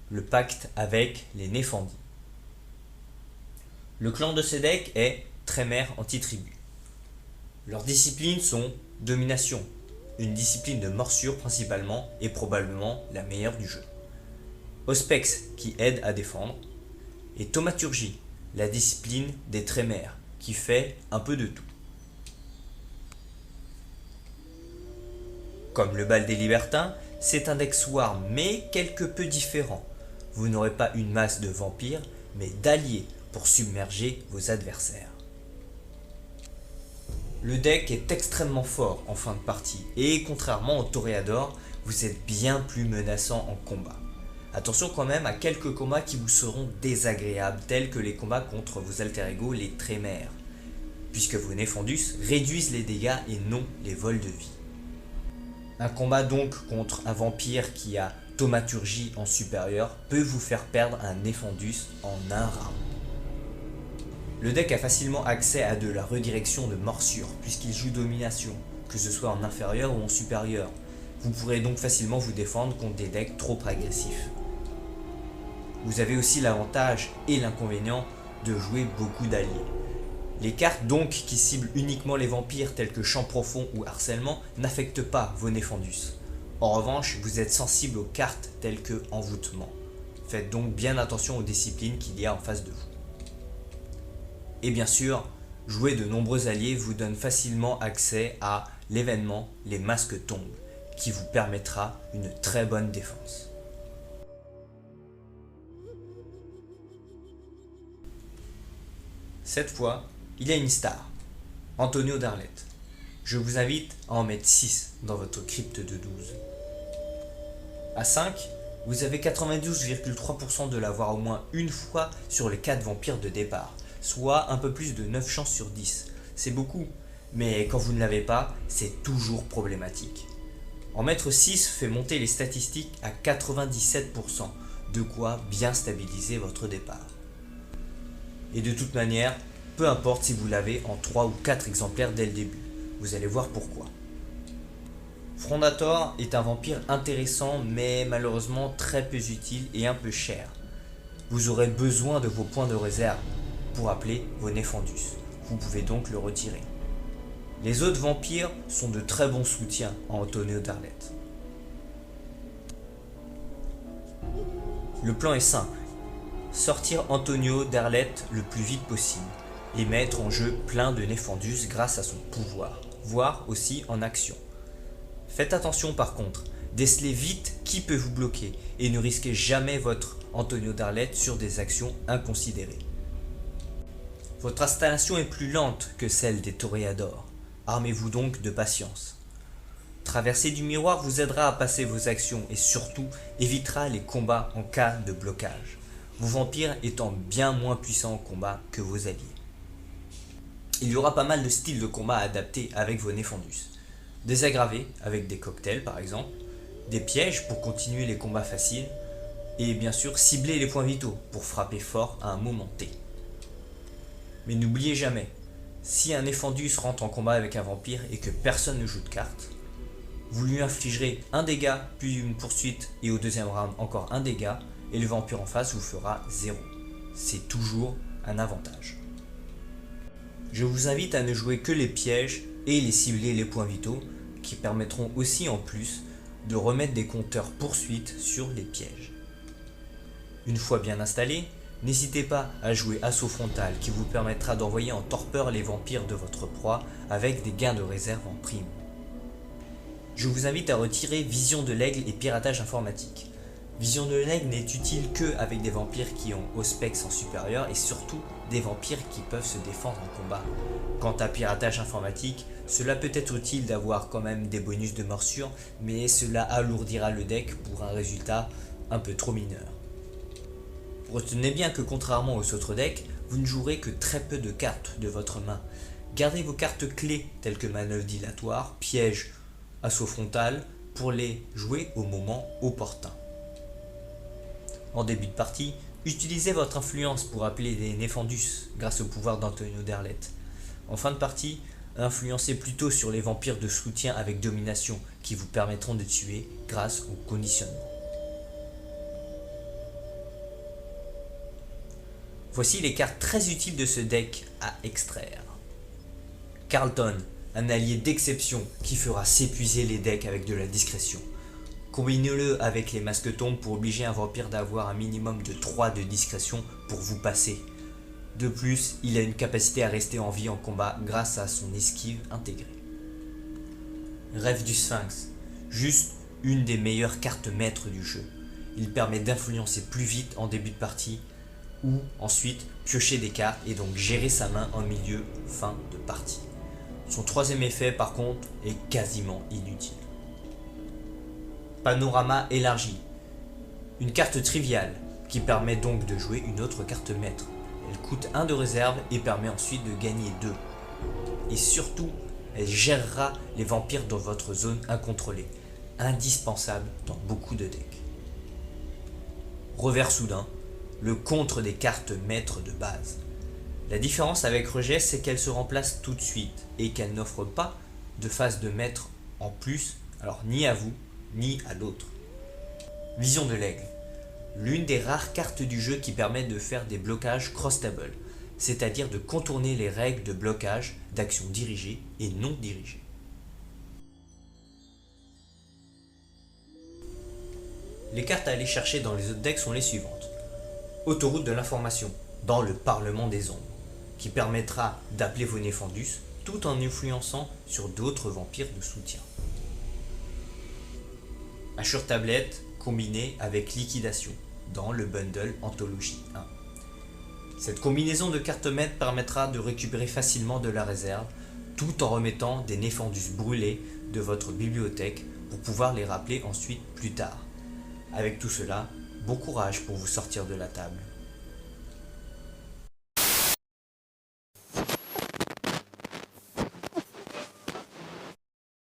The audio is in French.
le pacte avec les Néfandis. Le clan de ce deck est Trémère anti-tribu. Leurs disciplines sont Domination, une discipline de morsure principalement et probablement la meilleure du jeu. Auspex qui aide à défendre. Et Thaumaturgie, la discipline des Trémères qui fait un peu de tout. Comme le bal des libertins, c'est un deck Swarm mais quelque peu différent. Vous n'aurez pas une masse de vampires mais d'alliés pour submerger vos adversaires. Le deck est extrêmement fort en fin de partie et contrairement au Toréador, vous êtes bien plus menaçant en combat. Attention quand même à quelques combats qui vous seront désagréables tels que les combats contre vos alter ego les Trémères, puisque vos Néfandus réduisent les dégâts et non les vols de vie. Un combat donc contre un vampire qui a Thaumaturgie en supérieur peut vous faire perdre un Néfandus en un round. Le deck a facilement accès à de la redirection de morsure puisqu'il joue Domination, que ce soit en inférieur ou en supérieur. Vous pourrez donc facilement vous défendre contre des decks trop agressifs. Vous avez aussi l'avantage et l'inconvénient de jouer beaucoup d'alliés. Les cartes donc qui ciblent uniquement les vampires tels que Champ Profond ou Harcèlement n'affectent pas vos Néfandus. En revanche, vous êtes sensible aux cartes telles que Envoûtement. Faites donc bien attention aux disciplines qu'il y a en face de vous. Et bien sûr, jouer de nombreux alliés vous donne facilement accès à l'événement Les Masques tombent, qui vous permettra une très bonne défense. Cette fois, il y a une star, Antonio d'Arlette. Je vous invite à en mettre 6 dans votre crypte de 12. À 5, vous avez 92,3% de l'avoir au moins une fois sur les 4 vampires de départ, soit un peu plus de 9 chances sur 10. C'est beaucoup, mais quand vous ne l'avez pas, c'est toujours problématique. En mettre 6 fait monter les statistiques à 97%, de quoi bien stabiliser votre départ. Et de toute manière, peu importe si vous l'avez en 3 ou 4 exemplaires dès le début, vous allez voir pourquoi. Frondator est un vampire intéressant mais malheureusement très peu utile et un peu cher. Vous aurez besoin de vos points de réserve pour appeler vos Néfandus. Vous pouvez donc le retirer. Les autres vampires sont de très bons soutiens en Antonio d'Arlette. Le plan est simple. Sortir Antonio d'Arlette le plus vite possible et mettre en jeu plein de Néfandus grâce à son pouvoir, voire aussi en action. Faites attention par contre, décelez vite qui peut vous bloquer et ne risquez jamais votre Antonio d'Arlette sur des actions inconsidérées. Votre installation est plus lente que celle des Toréadors, armez-vous donc de patience. Traverser du miroir vous aidera à passer vos actions et surtout évitera les combats en cas de blocage, vos vampires étant bien moins puissants en combat que vos alliés. Il y aura pas mal de styles de combat adaptés avec vos Néfandus. Des aggravés avec des cocktails par exemple, des pièges pour continuer les combats faciles, et bien sûr cibler les points vitaux pour frapper fort à un moment T. Mais n'oubliez jamais, si un Néfandus rentre en combat avec un vampire et que personne ne joue de carte, vous lui infligerez un dégât puis une poursuite et au deuxième round encore un dégât et le vampire en face vous fera 0. C'est toujours un avantage. Je vous invite à ne jouer que les pièges et les cibler les points vitaux qui permettront aussi en plus de remettre des compteurs poursuite sur les pièges. Une fois bien installé, n'hésitez pas à jouer assaut frontal qui vous permettra d'envoyer en torpeur les vampires de votre proie avec des gains de réserve en prime. Je vous invite à retirer Vision de l'Aigle et Piratage informatique. Vision de l'Aigle n'est utile que avec des vampires qui ont Auspex en supérieur et surtout des vampires qui peuvent se défendre en combat. Quant à Piratage informatique, cela peut être utile d'avoir quand même des bonus de morsure, mais cela alourdira le deck pour un résultat un peu trop mineur. Retenez bien que contrairement aux autres decks, vous ne jouerez que très peu de cartes de votre main. Gardez vos cartes clés telles que manœuvre dilatoire, piège, assaut frontal pour les jouer au moment opportun. En début de partie, utilisez votre influence pour appeler des Néfandus grâce au pouvoir d'Antonio d'Arlette. En fin de partie, influencez plutôt sur les vampires de soutien avec domination qui vous permettront de tuer grâce au conditionnement. Voici les cartes très utiles de ce deck à extraire. Carlton, un allié d'exception qui fera s'épuiser les decks avec de la discrétion. Combinez-le avec les masques tombes pour obliger un vampire d'avoir un minimum de 3 de discrétion pour vous passer. De plus, il a une capacité à rester en vie en combat grâce à son esquive intégrée. Rêve du Sphinx, juste une des meilleures cartes maîtres du jeu. Il permet d'influencer plus vite en début de partie ou ensuite piocher des cartes et donc gérer sa main en milieu fin de partie. Son troisième effet par contre est quasiment inutile. Panorama élargi, une carte triviale qui permet donc de jouer une autre carte maître. Elle coûte 1 de réserve et permet ensuite de gagner 2. Et surtout, elle gérera les vampires dans votre zone incontrôlée, indispensable dans beaucoup de decks. Revers soudain, le contre des cartes maîtres de base. La différence avec Rejet, c'est qu'elle se remplace tout de suite et qu'elle n'offre pas de phase de maître en plus, alors ni à vous, ni à l'autre. Vision de l'aigle, l'une des rares cartes du jeu qui permet de faire des blocages cross-table, c'est-à-dire de contourner les règles de blocage d'actions dirigées et non dirigées. Les cartes à aller chercher dans les autres decks sont les suivantes. Autoroute de l'information, dans le Parlement des Ombres, qui permettra d'appeler vos Néfandus tout en influençant sur d'autres vampires de soutien. Assure tablette combinée avec liquidation, dans le bundle Anthologie 1. Cette combinaison de cartes maîtres permettra de récupérer facilement de la réserve, tout en remettant des Néfandus brûlés de votre bibliothèque pour pouvoir les rappeler ensuite plus tard. Avec tout cela, bon courage pour vous sortir de la table.